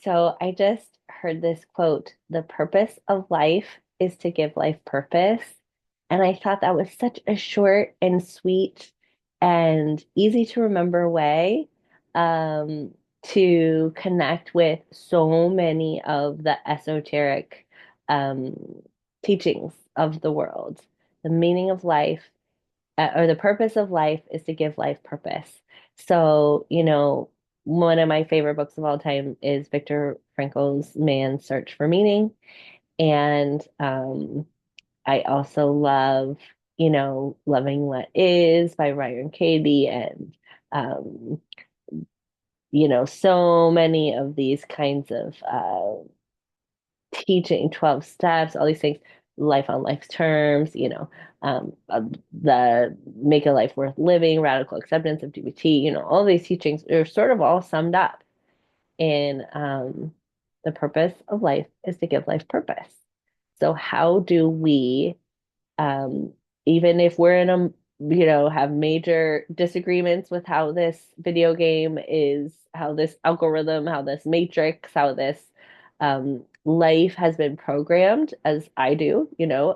So I just heard this quote, the purpose of life is to give life purpose. And I thought that was such a short and sweet and easy to remember way to connect with so many of the esoteric um, teachings of the world. The meaning of life or the purpose of life is to give life purpose. So, one of my favorite books of all time is Viktor Frankl's Man's Search for Meaning. And I also love, Loving What Is by Byron Katie and, um, so many of these kinds of teaching 12 steps, all these things, life on life's terms, the make a life worth living, radical acceptance of DBT, all these teachings are sort of all summed up in the purpose of life is to give life purpose. So how do we, um, even if we're in a, have major disagreements with how this video game is, how this algorithm, how this matrix, how this life has been programmed, as I do,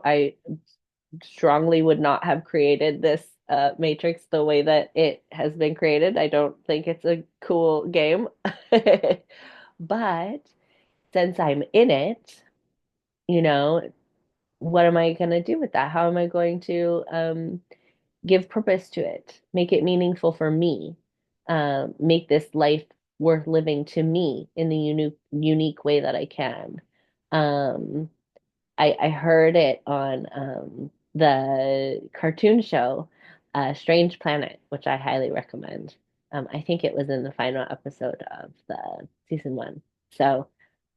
I strongly would not have created this matrix the way that it has been created. I don't think it's a cool game. But since I'm in it, you know, what am I going to do with that? How am I going to give purpose to it, make it meaningful for me, make this life worth living to me in the unique way that I can? Um, I heard it on the cartoon show, Strange Planet, which I highly recommend. I think it was in the final episode of the season one. So,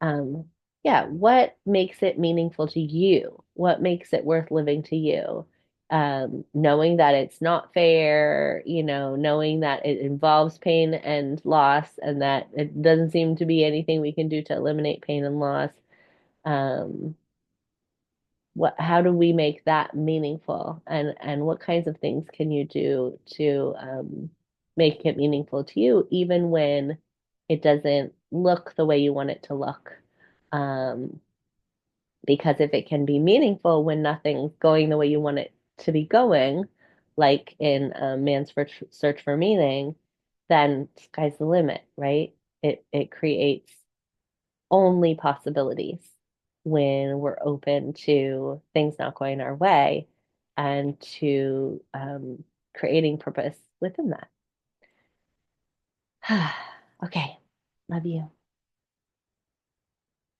um, yeah, what makes it meaningful to you? What makes it worth living to you? Knowing that it's not fair, knowing that it involves pain and loss, and that it doesn't seem to be anything we can do to eliminate pain and loss. Um, how do we make that meaningful, and what kinds of things can you do to make it meaningful to you even when it doesn't look the way you want it to look, um, because if it can be meaningful when nothing's going the way you want it to be going, like in Man's Search for Meaning, then sky's the limit, right? It creates only possibilities when we're open to things not going our way and to creating purpose within that. Okay, love you.